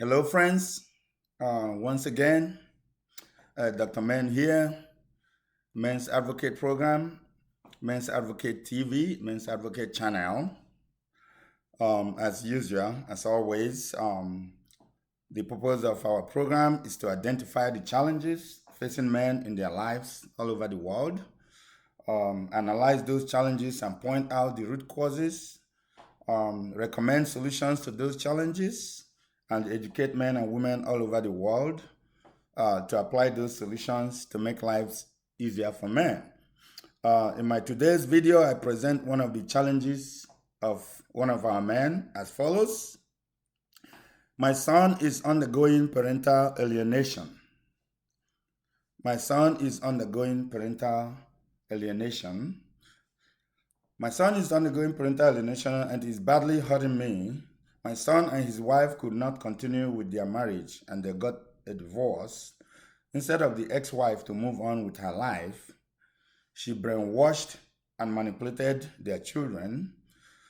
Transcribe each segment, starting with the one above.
Hello, friends. Once again, Dr. Men here, Men's Advocate Program, Men's Advocate TV, Men's Advocate Channel. As usual, as always, the purpose of our program is to identify the challenges facing men in their lives all over the world, analyze those challenges and point out the root causes, recommend solutions to those challenges, and educate men and women all over the world to apply those solutions to make lives easier for men. In my today's video, I present one of the challenges of one of our men as follows. My son is undergoing parental alienation. My son is undergoing parental alienation. My son is undergoing parental alienation and is badly hurting me. My son and his wife could not continue with their marriage and they got a divorce. Instead of the ex-wife to move on with her life, she brainwashed and manipulated their children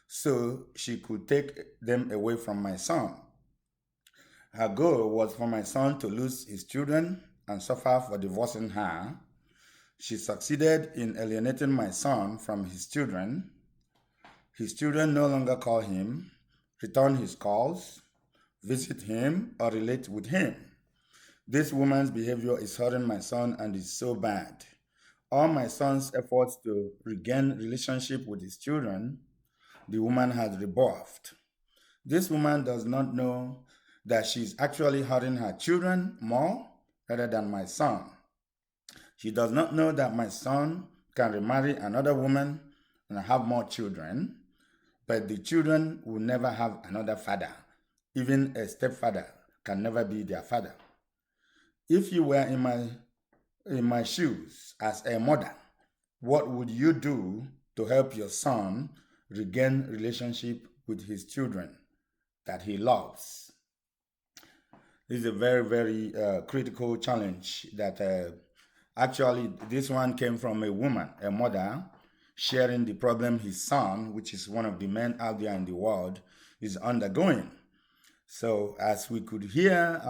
so she could take them away from my son. Her goal was for my son to lose his children and suffer for divorcing her. She succeeded in alienating my son from his children. His children no longer call him, return his calls, visit him, or relate with him. This woman's behavior is hurting my son and is so bad. All my son's efforts to regain relationship with his children, the woman has rebuffed. This woman does not know that she's actually hurting her children more rather than my son. She does not know that my son can remarry another woman and have more children, but the children will never have another father. Even a stepfather can never be their father. If you were in my shoes as a mother, what would you do to help your son regain relationship with his children that he loves? This is a very, very critical challenge that actually this one came from a woman, a mother, sharing the problem his son, which is one of the men out there in the world, is undergoing. So as we could hear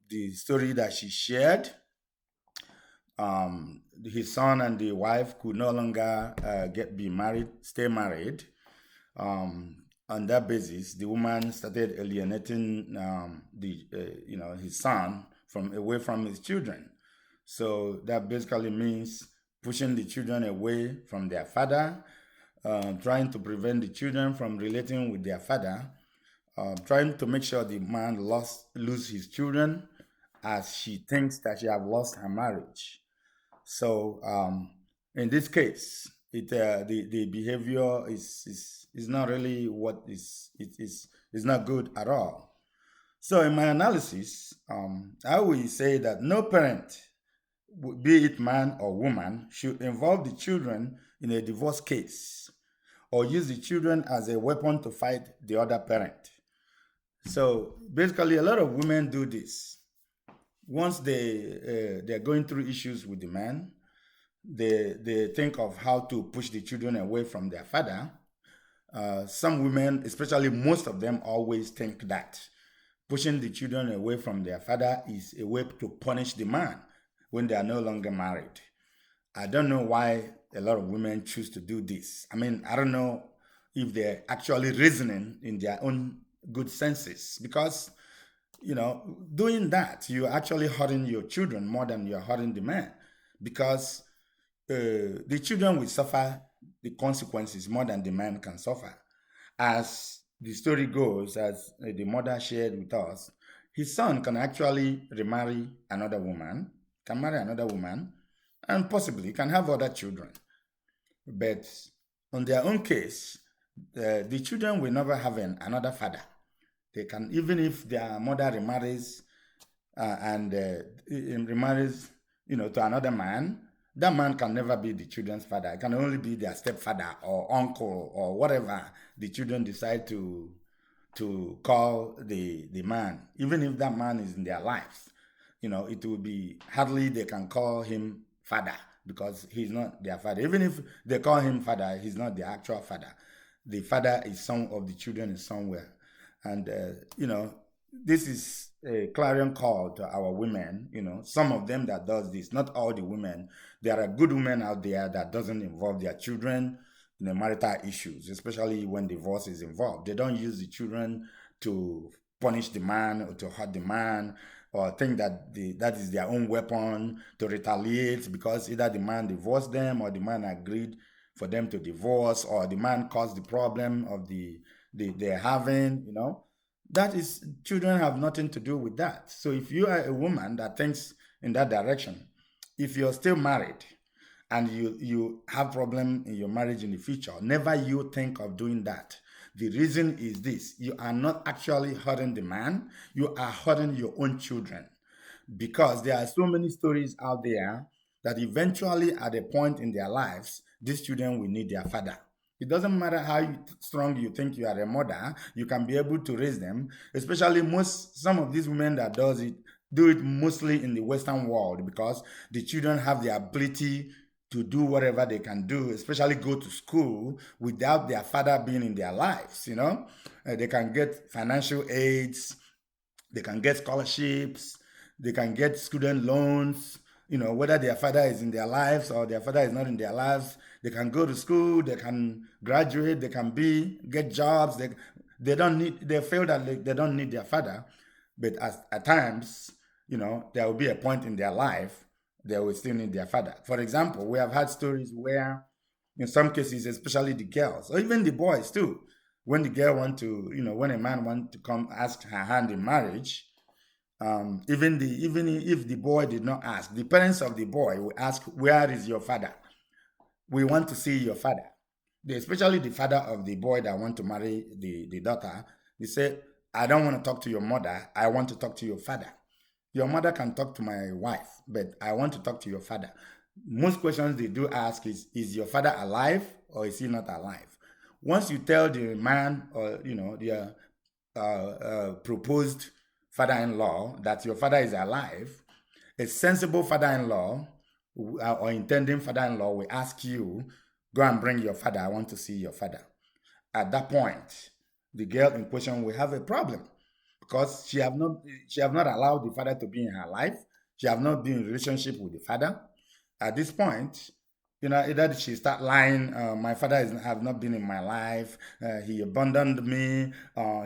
the story that she shared, his son and the wife could no longer stay married. On that basis, the woman started alienating his son away from his children. So that basically means pushing the children away from their father, trying to prevent the children from relating with their father, trying to make sure the man lose his children as she thinks that she have lost her marriage. So in this case, the behavior is not really what is not good at all. So in my analysis, I will say that no parent, be it man or woman, should involve the children in a divorce case or use the children as a weapon to fight the other parent. So basically, a lot of women do this. Once they're going through issues with the man, they think of how to push the children away from their father. Some women, especially most of them, always think that pushing the children away from their father is a way to punish the man when they are no longer married. I don't know why a lot of women choose to do this. I mean, I don't know if they're actually reasoning in their own good senses, because doing that, you're actually hurting your children more than you're hurting the man, because the children will suffer the consequences more than the man can suffer. As the story goes, as the mother shared with us, his son can actually marry another woman, and possibly can have other children. But on their own case, the children will never have another father. They can, even if their mother remarries and remarries, to another man, that man can never be the children's father. It can only be their stepfather or uncle or whatever the children decide to call the man. Even if that man is in their lives, it will be hardly they can call him father, because he's not their father. Even if they call him father, he's not the actual father. The father is some of the children is somewhere. And, this is a clarion call to our women. Some of them that does this, not all the women. There are good women out there that doesn't involve their children in the marital issues, especially when divorce is involved. They don't use the children to punish the man or to hurt the man, or think that that is their own weapon to retaliate because either the man divorced them or the man agreed for them to divorce, or the man caused the problem of they're having. That is, children have nothing to do with that. So if you are a woman that thinks in that direction, if you're still married and you have problem in your marriage in the future, never you think of doing that. The reason is this: you are not actually hurting the man, you are hurting your own children, because there are so many stories out there that eventually at a point in their lives these children will need their father. It doesn't matter how strong you think you are a mother, you can be able to raise them. Especially some of these women that do it mostly in the Western world, because the children have the ability to do whatever they can do, especially go to school without their father being in their lives. They can get financial aids, they can get scholarships, they can get student loans, whether their father is in their lives or their father is not in their lives. They can go to school, they can graduate, they can get jobs. They feel that they don't need their father, but at times, there will be a point in their life they will still need their father. For example, we have had stories where, in some cases, especially the girls, or even the boys too, when the girl when a man want to come ask her hand in marriage, even if the boy did not ask, the parents of the boy will ask, "Where is your father? We want to see your father." Especially the father of the boy that want to marry the daughter, they say, "I don't want to talk to your mother. I want to talk to your father. Your mother can talk to my wife, but I want to talk to your father." Most questions they do ask is your father alive or is he not alive? Once you tell the man, or the proposed father-in-law, that your father is alive, a sensible father-in-law or intending father-in-law will ask you, "Go and bring your father. I want to see your father." At that point, the girl in question will have a problem, because she have not allowed the father to be in her life. She have not been in relationship with the father. At this point, either she start lying. My father have not been in my life. He abandoned me.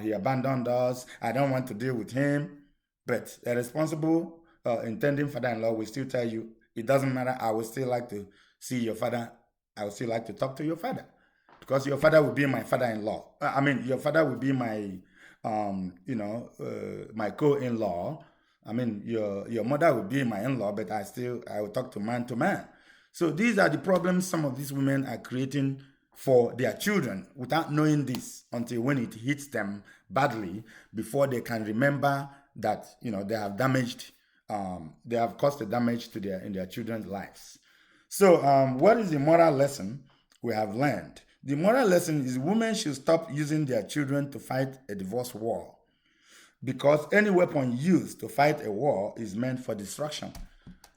He abandoned us. I don't want to deal with him. But a responsible, intending father-in-law will still tell you, "It doesn't matter. I would still like to see your father. I would still like to talk to your father, because your father will be my father-in-law. I mean, your father will be my co-in-law. I mean, your mother will be my in-law, but I will talk to man to man." So these are the problems some of these women are creating for their children without knowing this, until when it hits them badly, before they can remember that they have caused a damage to their children's lives. So, what is the moral lesson we have learned? The moral lesson is women should stop using their children to fight a divorce war, because any weapon used to fight a war is meant for destruction.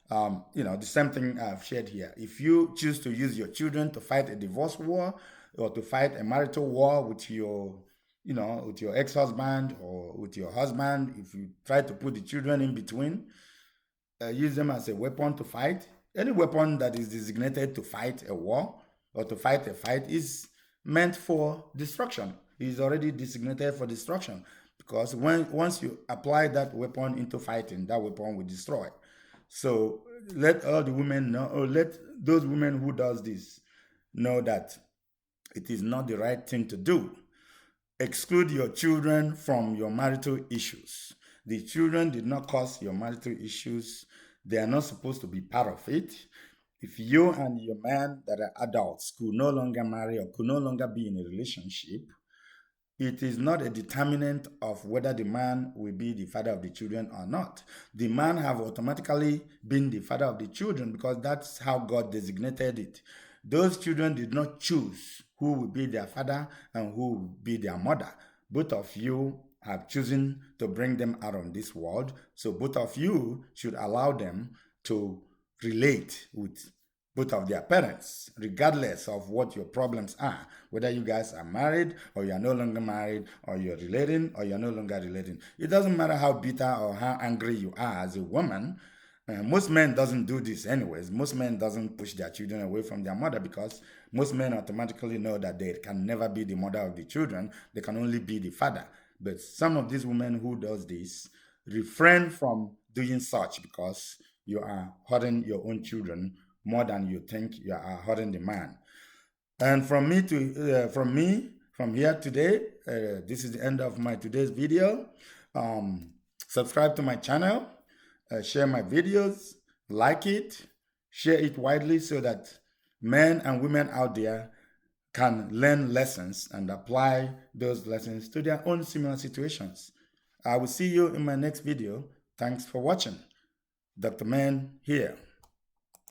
The same thing I've shared here. If you choose to use your children to fight a divorce war, or to fight a marital war with your ex-husband or with your husband, if you try to put the children in between, use them as a weapon to fight. Any weapon that is designated to fight a war or to fight a fight is meant for destruction. It is already designated for destruction, because once you apply that weapon into fighting, that weapon will destroy. So let all the women know, or let those women who does this know that it is not the right thing to do. Exclude your children from your marital issues. The children did not cause your marital issues. They are not supposed to be part of it. If you and your man that are adults could no longer marry or could no longer be in a relationship, it is not a determinant of whether the man will be the father of the children or not. The man have automatically been the father of the children, because that's how God designated it. Those children did not choose who will be their father and who will be their mother. Both of you have chosen to bring them out of this world, so both of you should allow them to relate with both of their parents, regardless of what your problems are, whether you guys are married or you are no longer married, or you're relating or you're no longer relating. It doesn't matter how bitter or how angry you are as a woman. Most men doesn't do this anyways. Most men doesn't push their children away from their mother, because most men automatically know that they can never be the mother of the children. They can only be the father. But some of these women who does this refrain from doing such, because you are hurting your own children more than you think you are hurting the man. And from here today, this is the end of my today's video. Um, Subscribe to my channel, share my videos, like it, share it widely, so that men and women out there can learn lessons and apply those lessons to their own similar situations. I will see you in my next video. Thanks for watching. Dr. Man here.